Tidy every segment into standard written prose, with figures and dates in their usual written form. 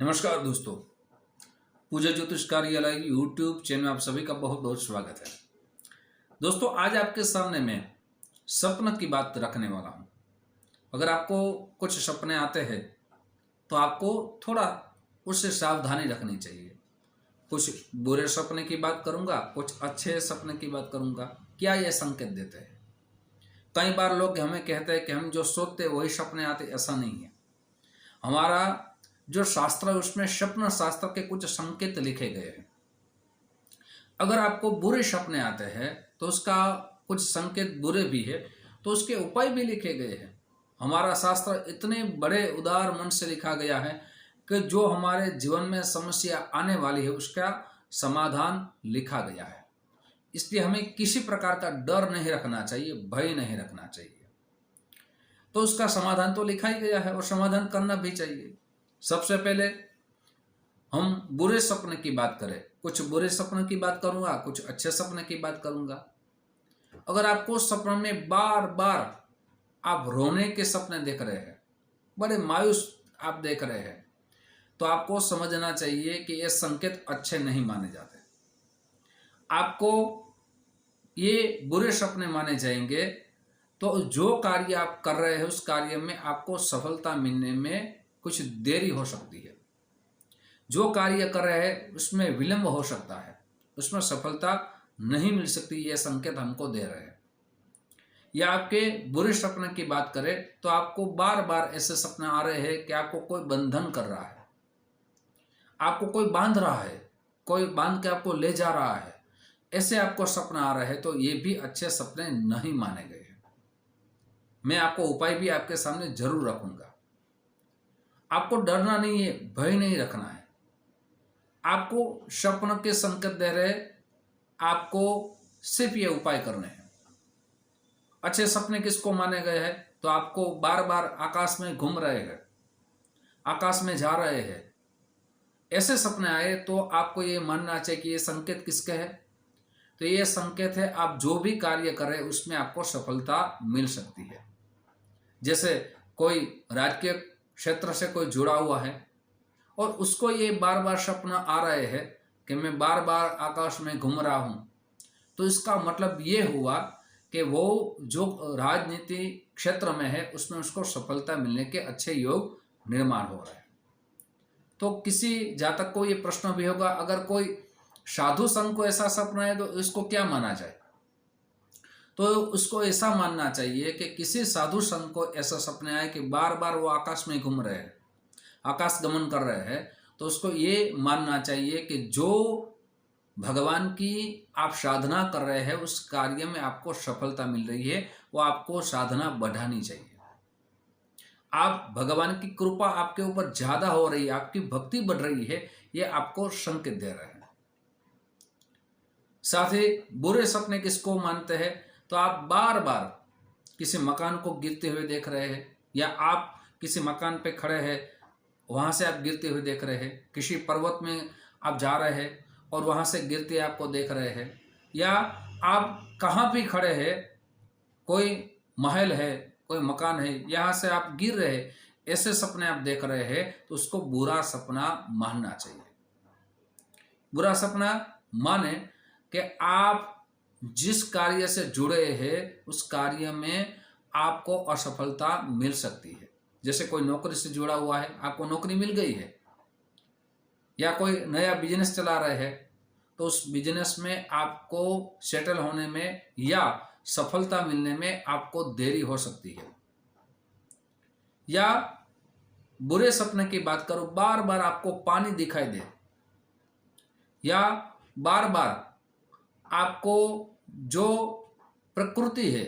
नमस्कार दोस्तों, पूजा ज्योतिष कार्यालय यूट्यूब चैनल में आप सभी का बहुत बहुत स्वागत है। दोस्तों, आज आपके सामने मैं सपन की बात रखने वाला हूं। अगर आपको कुछ सपने आते हैं तो आपको थोड़ा उससे सावधानी रखनी चाहिए। कुछ बुरे सपने की बात करूंगा, कुछ अच्छे सपने की बात करूंगा। क्या ये संकेत देते हैं? कई बार लोग हमें कहते हैं कि हम जो सोचते हैं वही सपने आते, ऐसा नहीं है। हमारा जो शास्त्र है उसमें स्वप्न शास्त्र के कुछ संकेत लिखे गए हैं। अगर आपको बुरे सपने आते हैं तो उसका कुछ संकेत बुरे भी है, तो उसके उपाय भी लिखे गए हैं। हमारा शास्त्र इतने बड़े उदार मन से लिखा गया है कि जो हमारे जीवन में समस्या आने वाली है उसका समाधान लिखा गया है। इसलिए हमें किसी प्रकार का डर नहीं रखना चाहिए, भय नहीं रखना चाहिए। तो उसका समाधान तो लिखा ही गया है और समाधान करना भी चाहिए। सबसे पहले हम बुरे सपने की बात करें। कुछ बुरे सपने की बात करूंगा, कुछ अच्छे सपने की बात करूंगा। अगर आपको सपने में बार बार आप रोने के सपने देख रहे हैं, बड़े मायूस आप देख रहे हैं, तो आपको समझना चाहिए कि ये संकेत अच्छे नहीं माने जाते। आपको ये बुरे सपने माने जाएंगे तो जो कार्य आप कर रहे हैं उस कार्य में आपको सफलता मिलने में कुछ देरी हो सकती है। जो कार्य कर रहे हैं उसमें विलंब हो सकता है, उसमें सफलता नहीं मिल सकती। ये संकेत हमको दे रहे हैं। या आपके बुरे सपने की बात करें तो आपको बार बार ऐसे सपने आ रहे हैं कि आपको कोई बंधन कर रहा है, आपको कोई बांध रहा है, कोई बांध के आपको ले जा रहा है, ऐसे आपको सपना आ रहे हैं, तो ये भी अच्छे सपने नहीं माने गए हैं। मैं आपको उपाय भी आपके सामने जरूर रखूंगा। आपको डरना नहीं है, भय नहीं रखना है। आपको स्वप्न के संकेत दे रहे, आपको सिर्फ ये उपाय करने हैं। अच्छे सपने किसको माने गए हैं? तो आपको बार बार आकाश में घूम रहे हैं, आकाश में जा रहे हैं, ऐसे सपने आए तो आपको ये मानना चाहिए कि ये संकेत किसके है? तो ये संकेत है आप जो भी कार्य करें उसमें आपको सफलता मिल सकती है। जैसे कोई राजकीय क्षेत्र से कोई जुड़ा हुआ है और उसको ये बार बार सपना आ रहे हैं कि मैं बार बार आकाश में घूम रहा हूं, तो इसका मतलब ये हुआ कि वो जो राजनीति क्षेत्र में है उसमें उसको सफलता मिलने के अच्छे योग निर्माण हो रहे हैं। तो किसी जातक को ये प्रश्न भी होगा, अगर कोई साधु संत को ऐसा सपना है तो इसको क्या माना जाए? तो उसको ऐसा मानना चाहिए कि किसी साधु संत को ऐसा सपने आए कि बार बार वो आकाश में घूम रहे हैं, आकाश गमन कर रहे हैं, तो उसको ये मानना चाहिए कि जो भगवान की आप साधना कर रहे हैं उस कार्य में आपको सफलता मिल रही है, वो आपको साधना बढ़ानी चाहिए। आप भगवान की कृपा आपके ऊपर ज्यादा हो रही है, आपकी भक्ति बढ़ रही है, ये आपको संकेत दे रहे हैं। साथ ही बुरे सपने किसको मानते हैं? तो आप बार बार किसी मकान को गिरते हुए देख रहे हैं, या आप किसी मकान पे खड़े हैं वहां से आप गिरते हुए देख रहे हैं, किसी पर्वत में आप जा रहे हैं और वहां से गिरते आपको देख रहे हैं, या आप कहाँ भी खड़े हैं, कोई महल है, कोई मकान है, यहाँ से आप गिर रहे हैं, ऐसे सपने आप देख रहे हैं, तो उसको बुरा सपना मानना चाहिए। बुरा सपना माने कि आप जिस कार्य से जुड़े हैं उस कार्य में आपको असफलता मिल सकती है। जैसे कोई नौकरी से जुड़ा हुआ है, आपको नौकरी मिल गई है, या कोई नया बिजनेस चला रहे हैं, तो उस बिजनेस में आपको सेटल होने में या सफलता मिलने में आपको देरी हो सकती है। या बुरे सपने की बात करो, बार बार आपको पानी दिखाई दे, या बार बार आपको जो प्रकृति है,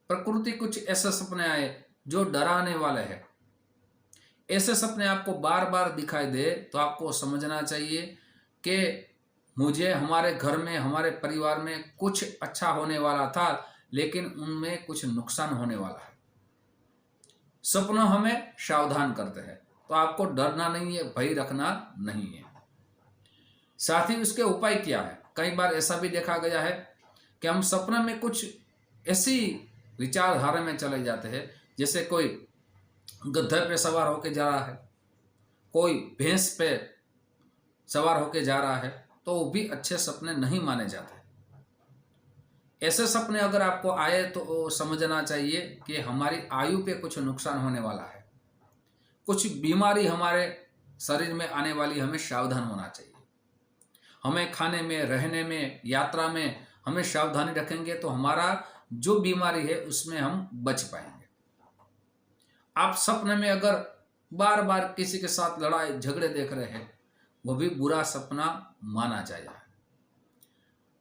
प्रकृति कुछ ऐसे सपने आए जो डराने वाले हैं, ऐसे सपने आपको बार बार दिखाई दे, तो आपको समझना चाहिए कि मुझे हमारे घर में, हमारे परिवार में कुछ अच्छा होने वाला था, लेकिन उनमें कुछ नुकसान होने वाला है। सपना हमें सावधान करते हैं, तो आपको डरना नहीं है, भय रखना नहीं है। साथ ही उसके उपाय क्या है? कई बार ऐसा भी देखा गया है कि हम सपने में कुछ ऐसी विचारधारा में चले जाते हैं, जैसे कोई गद्दे पे सवार होकर जा रहा है, कोई भैंस पे सवार होके जा रहा है तो वो भी अच्छे सपने नहीं माने जाते। ऐसे सपने अगर आपको आए तो समझना चाहिए कि हमारी आयु पे कुछ नुकसान होने वाला है, कुछ बीमारी हमारे शरीर में आने वाली, हमें सावधान होना चाहिए। हमें खाने में, रहने में, यात्रा में हमें सावधानी रखेंगे तो हमारा जो बीमारी है उसमें हम बच पाएंगे। आप सपने में अगर बार बार किसी के साथ लड़ाई झगड़े देख रहे हैं, वो भी बुरा सपना माना जाएगा।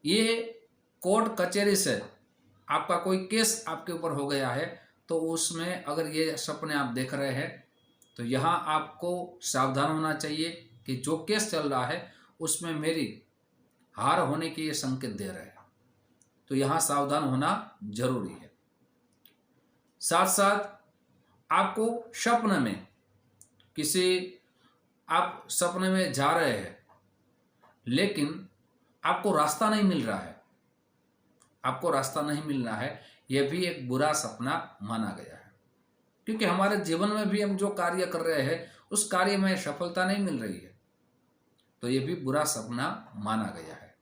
ये कोर्ट कचहरी से आपका कोई केस आपके ऊपर हो गया है तो उसमें अगर ये सपने आप देख रहे हैं तो यहाँ आपको सावधान होना चाहिए कि जो केस चल रहा है उसमें मेरी हार होने के ये संकेत दे रहे हैं, तो यहाँ सावधान होना जरूरी है। साथ साथ आपको सपने में आप सपने में जा रहे हैं लेकिन आपको रास्ता नहीं मिल रहा है, आपको रास्ता नहीं मिल रहा है, यह भी एक बुरा सपना माना गया है। क्योंकि हमारे जीवन में भी हम जो कार्य कर रहे हैं उस कार्य में सफलता नहीं मिल रही है, तो यह भी बुरा सपना माना गया है।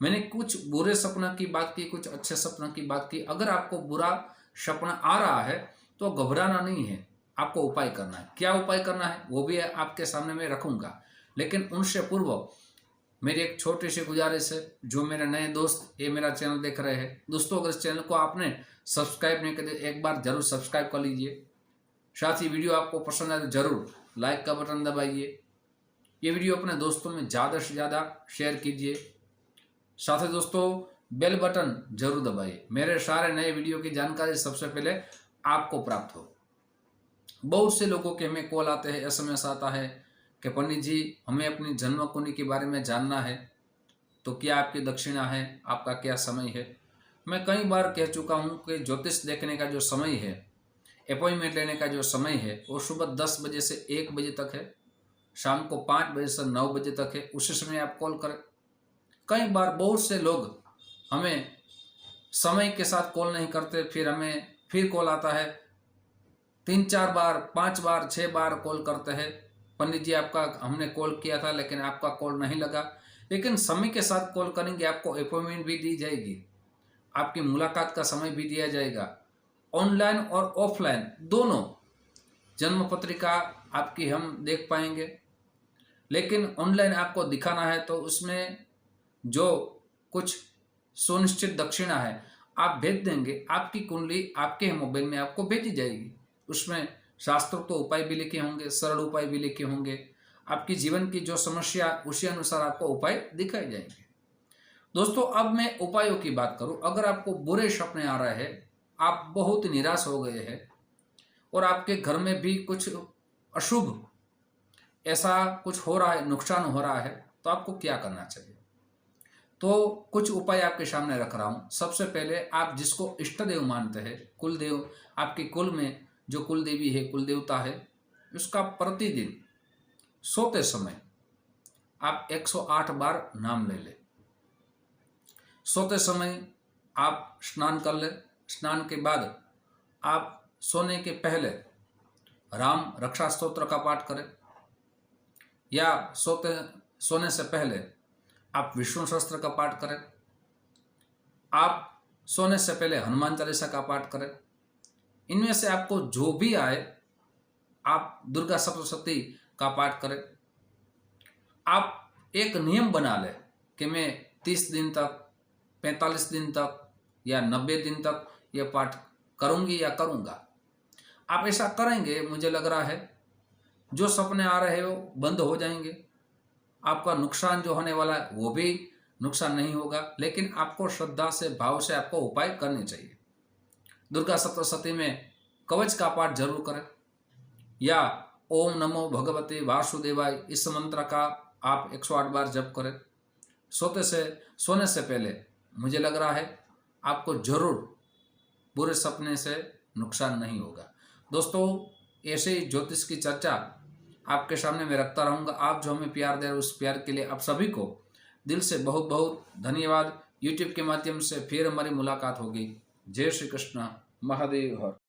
मैंने कुछ बुरे सपना की बात की, कुछ अच्छे सपना की बात की। अगर आपको बुरा सपना आ रहा है तो घबराना नहीं है, आपको उपाय करना है। क्या उपाय करना है वो भी आपके सामने मैं रखूंगा, लेकिन उनसे पूर्व मेरी एक छोटी सी गुजारिश है। जो मेरे नए दोस्त ये मेरा चैनल देख रहे हैं, दोस्तों अगर इस चैनल को आपने सब्सक्राइब नहीं किया एक बार जरूर सब्सक्राइब कर लीजिए। साथ ही वीडियो आपको पसंद आए तो जरूर लाइक का बटन दबाइए। ये वीडियो अपने दोस्तों में ज़्यादा से ज़्यादा शेयर कीजिए। साथ ही दोस्तों बेल बटन जरूर दबाइए, मेरे सारे नए वीडियो की जानकारी सबसे पहले आपको प्राप्त हो। बहुत से लोगों के हमें कॉल आते हैं, SMS आता है कि पंडित जी हमें अपनी जन्म कुंडली के बारे में जानना है, तो क्या आपकी दक्षिणा है, आपका क्या समय है। मैं कई बार कह चुका हूँ कि ज्योतिष देखने का जो समय है, अपॉइंटमेंट लेने का जो समय है, वो सुबह 10 बजे से 1 बजे तक है, शाम को 5 बजे से 9 बजे तक है। उसी समय आप कॉल करें। कई बार बहुत से लोग हमें समय के साथ कॉल नहीं करते, फिर हमें फिर कॉल आता है, 3-4 बार 5 बार 6 बार कॉल करते हैं, पंडित जी आपका हमने कॉल किया था लेकिन आपका कॉल नहीं लगा। लेकिन समय के साथ कॉल करेंगे, आपको अपॉइंटमेंट भी दी जाएगी, आपकी मुलाकात का समय भी दिया जाएगा। ऑनलाइन और ऑफलाइन दोनों जन्म पत्रिका आपकी हम देख पाएंगे, लेकिन ऑनलाइन आपको दिखाना है तो उसमें जो कुछ सुनिश्चित दक्षिणा है आप भेज देंगे, आपकी कुंडली आपके मोबाइल में आपको भेजी जाएगी। उसमें शास्त्रोक्त तो उपाय भी लिखे होंगे, सरल उपाय भी लिखे होंगे, आपकी जीवन की जो समस्या उसी अनुसार आपको उपाय दिखाए जाएंगे। दोस्तों अब मैं उपायों की बात करूं, अगर आपको बुरे सपने आ रहे हैं, आप बहुत निराश हो गए हैं और आपके घर में भी कुछ अशुभ ऐसा कुछ हो रहा है, नुकसान हो रहा है, तो आपको क्या करना चाहिए। तो कुछ उपाय आपके सामने रख रहा हूं। सबसे पहले आप जिसको इष्ट देव मानते हैं, कुलदेव, आपके कुल में जो कुल देवी है, कुल देवता है, उसका प्रतिदिन सोते समय आप 108 बार नाम ले लें। सोते समय आप स्नान कर लें। स्नान के बाद आप सोने के पहले राम रक्षा स्तोत्र का पाठ करें, या सोने से पहले आप विष्णु सहस्त्र का पाठ करें। आप सोने से पहले हनुमान चालीसा का पाठ करें। इनमें से आपको जो भी आए, आप दुर्गा सप्तशती का पाठ करें। आप एक नियम बना लें कि मैं 30 दिन तक, 45 दिन तक या 90 दिन तक यह पाठ करूंगी या करूंगा। आप ऐसा करेंगे, मुझे लग रहा है जो सपने आ रहे हो बंद हो जाएंगे, आपका नुकसान जो होने वाला है वो भी नुकसान नहीं होगा। लेकिन आपको श्रद्धा से, भाव से आपको उपाय करने चाहिए। दुर्गा सप्तशती में कवच का पाठ जरूर करें, या ओम नमो भगवते वासुदेवाय इस मंत्र का आप 108 बार जप करें। सोने से पहले मुझे लग रहा है आपको जरूर बुरे सपने से नुकसान नहीं होगा। दोस्तों ऐसे ही ज्योतिष की चर्चा आपके सामने मैं रखता रहूँगा। आप जो हमें प्यार दे रहे हैं उस प्यार के लिए आप सभी को दिल से बहुत बहुत धन्यवाद। यूट्यूब के माध्यम से फिर हमारी मुलाकात होगी। जय श्री कृष्ण, महादेव हर।